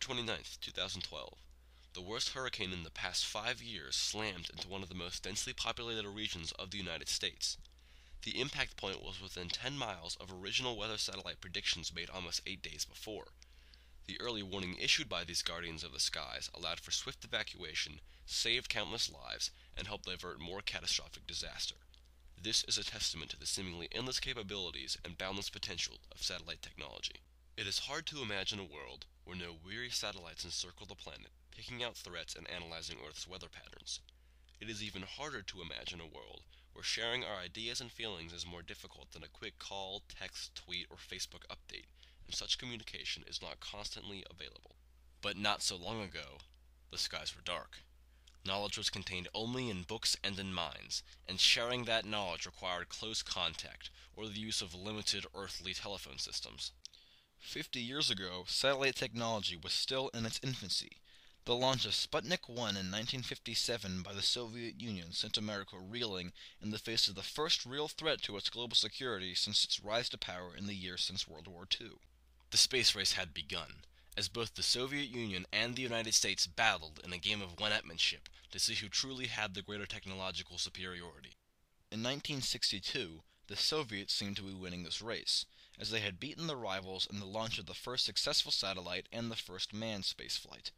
29th, 2012, the worst hurricane in the past 5 years slammed into one of the most densely populated regions of the United States. The impact point was within 10 miles of original weather satellite predictions made almost 8 days before. The early warning issued by these guardians of the skies allowed for swift evacuation, saved countless lives, and helped divert more catastrophic disaster. This is a testament to the seemingly endless capabilities and boundless potential of satellite technology. It is hard to imagine a world where no weary satellites encircle the planet, picking out threats and analyzing Earth's weather patterns. It is even harder to imagine a world where sharing our ideas and feelings is more difficult than a quick call, text, tweet, or Facebook update, and such communication is not constantly available. But not so long ago, the skies were dark. Knowledge was contained only in books and in minds, and sharing that knowledge required close contact or the use of limited earthly telephone systems. 50 years ago, satellite technology was still in its infancy. The launch of Sputnik 1 in 1957 by the Soviet Union sent America reeling in the face of the first real threat to its global security since its rise to power in the years since World War II. The space race had begun, as both the Soviet Union and the United States battled in a game of one-upmanship to see who truly had the greater technological superiority. In 1962, the Soviets seemed to be winning this race, as they had beaten the rivals in the launch of the first successful satellite and the first manned spaceflight.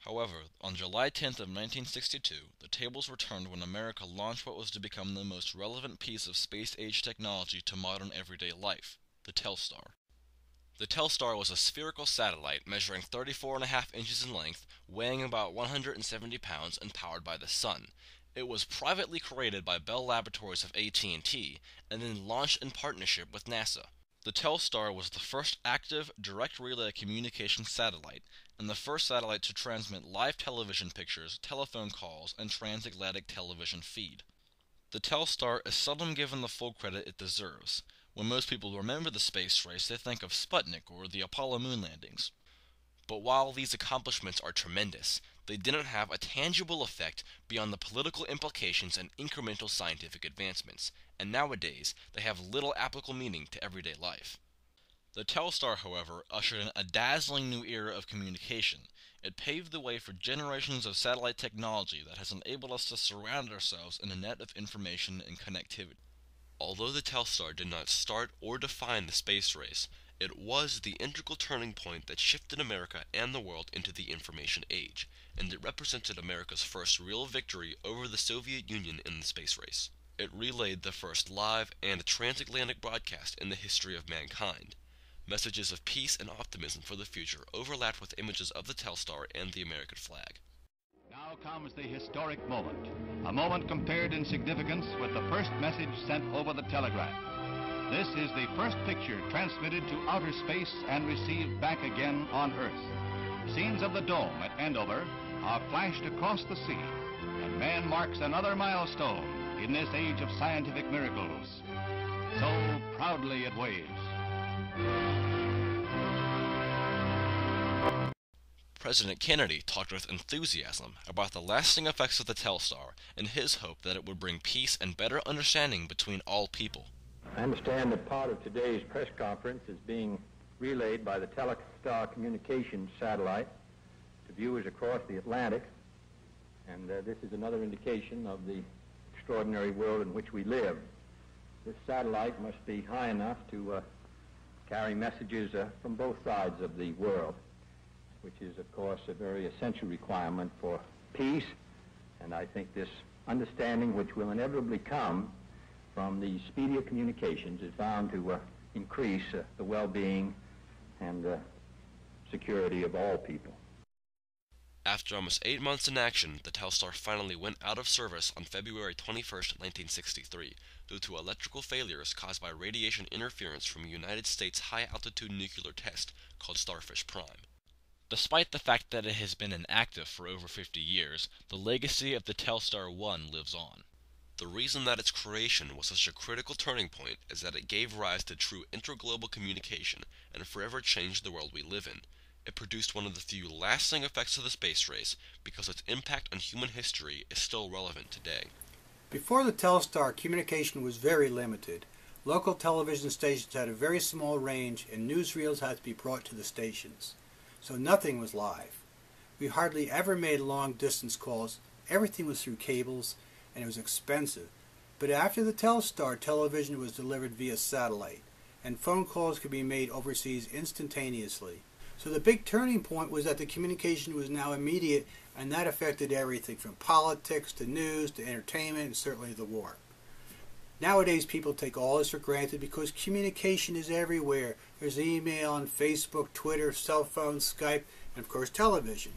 However, on July 10th of 1962, the tables were turned when America launched what was to become the most relevant piece of space-age technology to modern everyday life, the Telstar. The Telstar was a spherical satellite measuring 34.5 inches in length, weighing about 170 pounds, and powered by the sun. It was privately created by Bell Laboratories of AT&T, and then launched in partnership with NASA. The Telstar was the first active, direct relay communication satellite, and the first satellite to transmit live television pictures, telephone calls, and transatlantic television feed. The Telstar is seldom given the full credit it deserves. When most people remember the space race, they think of Sputnik or the Apollo moon landings. But while these accomplishments are tremendous, they didn't have a tangible effect beyond the political implications and incremental scientific advancements, and nowadays they have little applicable meaning to everyday life. The Telstar, however, ushered in a dazzling new era of communication. It paved the way for generations of satellite technology that has enabled us to surround ourselves in a net of information and connectivity. Although the Telstar did not start or define the space race, it was the integral turning point that shifted America and the world into the information age, and it represented America's first real victory over the Soviet Union in the space race. It relayed the first live and transatlantic broadcast in the history of mankind. Messages of peace and optimism for the future overlapped with images of the Telstar and the American flag. Now comes the historic moment, a moment compared in significance with the first message sent over the telegraph. This is the first picture transmitted to outer space and received back again on Earth. Scenes of the dome at Andover are flashed across the sea, and man marks another milestone in this age of scientific miracles. So proudly it waves. President Kennedy talked with enthusiasm about the lasting effects of the Telstar and his hope that it would bring peace and better understanding between all people. I understand that part of today's press conference is being relayed by the Telstar communications satellite to viewers across the Atlantic, and this is another indication of the extraordinary world in which we live. This satellite must be high enough to carry messages from both sides of the world, which is, of course, a very essential requirement for peace. And I think this understanding, which will inevitably come from the speedier communications, is bound to increase the well-being and security of all people. After almost 8 months in action, the Telstar finally went out of service on February 21, 1963, due to electrical failures caused by radiation interference from a United States high-altitude nuclear test called Starfish Prime. Despite the fact that it has been inactive for over 50 years, the legacy of the Telstar 1 lives on. The reason that its creation was such a critical turning point is that it gave rise to true interglobal communication and forever changed the world we live in. It produced one of the few lasting effects of the space race because its impact on human history is still relevant today. Before the Telstar, communication was very limited. Local television stations had a very small range and newsreels had to be brought to the stations. so nothing was live. We hardly ever made long-distance calls. Everything was through cables, and it was expensive. But after the Telstar, television was delivered via satellite, and phone calls could be made overseas instantaneously. So the big turning point was that the communication was now immediate, and that affected everything from politics to news to entertainment and certainly the war. Nowadays people take all this for granted because communication is everywhere. There's email and Facebook, Twitter, cell phone, Skype, and of course television.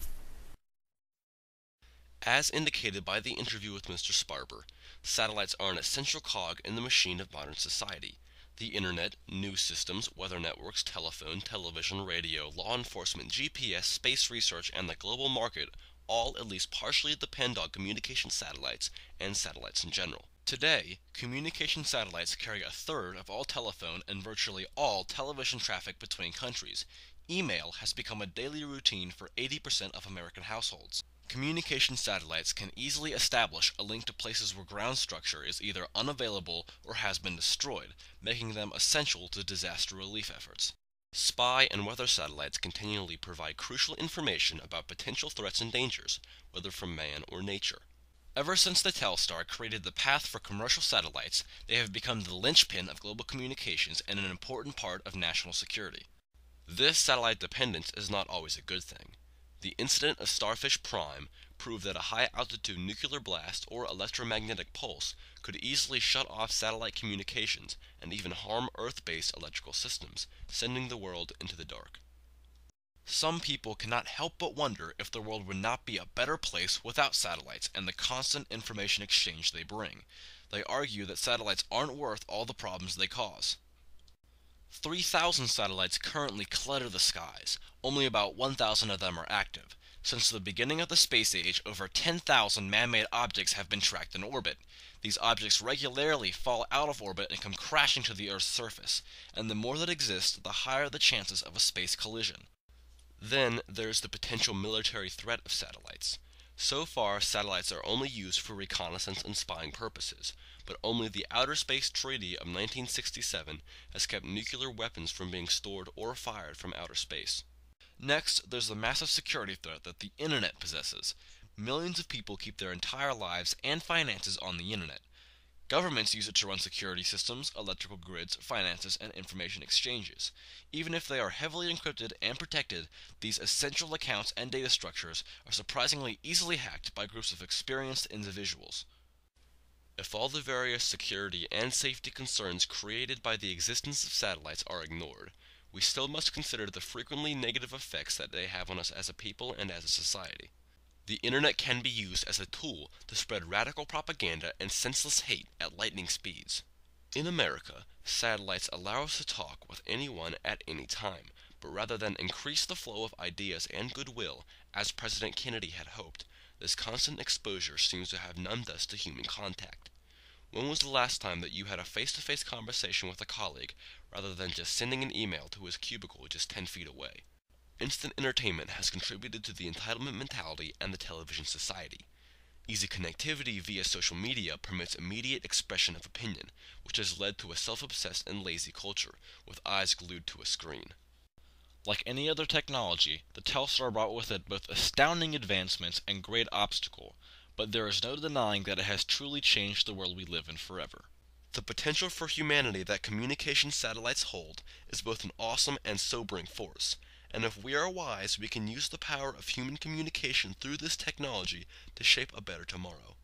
As indicated by the interview with Mr. Sparber, satellites are an essential cog in the machine of modern society. The internet, news systems, weather networks, telephone, television, radio, law enforcement, GPS, space research, and the global market all at least partially depend on communication satellites and satellites in general. Today, communication satellites carry a third of all telephone and virtually all television traffic between countries. Email has become a daily routine for 80% of American households. Communication satellites can easily establish a link to places where ground structure is either unavailable or has been destroyed, making them essential to disaster relief efforts. Spy and weather satellites continually provide crucial information about potential threats and dangers, whether from man or nature. Ever since the Telstar created the path for commercial satellites, they have become the linchpin of global communications and an important part of national security. This satellite dependence is not always a good thing. The incident of Starfish Prime proved that a high-altitude nuclear blast or electromagnetic pulse could easily shut off satellite communications and even harm Earth-based electrical systems, sending the world into the dark. Some people cannot help but wonder if the world would not be a better place without satellites and the constant information exchange they bring. They argue that satellites aren't worth all the problems they cause. 3,000 satellites currently clutter the skies. Only about 1,000 of them are active. Since the beginning of the space age, over 10,000 man-made objects have been tracked in orbit. These objects regularly fall out of orbit and come crashing to the Earth's surface, and the more that exist, the higher the chances of a space collision. Then there's the potential military threat of satellites. So far, satellites are only used for reconnaissance and spying purposes, but only the Outer Space Treaty of 1967 has kept nuclear weapons from being stored or fired from outer space. Next, there's the massive security threat that the internet possesses. Millions of people keep their entire lives and finances on the internet. Governments use it to run security systems, electrical grids, finances, and information exchanges. Even if they are heavily encrypted and protected, these essential accounts and data structures are surprisingly easily hacked by groups of experienced individuals. If all the various security and safety concerns created by the existence of satellites are ignored, we still must consider the frequently negative effects that they have on us as a people and as a society. The internet can be used as a tool to spread radical propaganda and senseless hate at lightning speeds. In America, satellites allow us to talk with anyone at any time, but rather than increase the flow of ideas and goodwill, as President Kennedy had hoped, this constant exposure seems to have numbed us to human contact. When was the last time that you had a face-to-face conversation with a colleague, rather than just sending an email to his cubicle just 10 feet away? Instant entertainment has contributed to the entitlement mentality and the television society. Easy connectivity via social media permits immediate expression of opinion, which has led to a self-obsessed and lazy culture, with eyes glued to a screen. Like any other technology, the Telstar brought with it both astounding advancements and great obstacle, but there is no denying that it has truly changed the world we live in forever. The potential for humanity that communication satellites hold is both an awesome and sobering force, and if we are wise, we can use the power of human communication through this technology to shape a better tomorrow.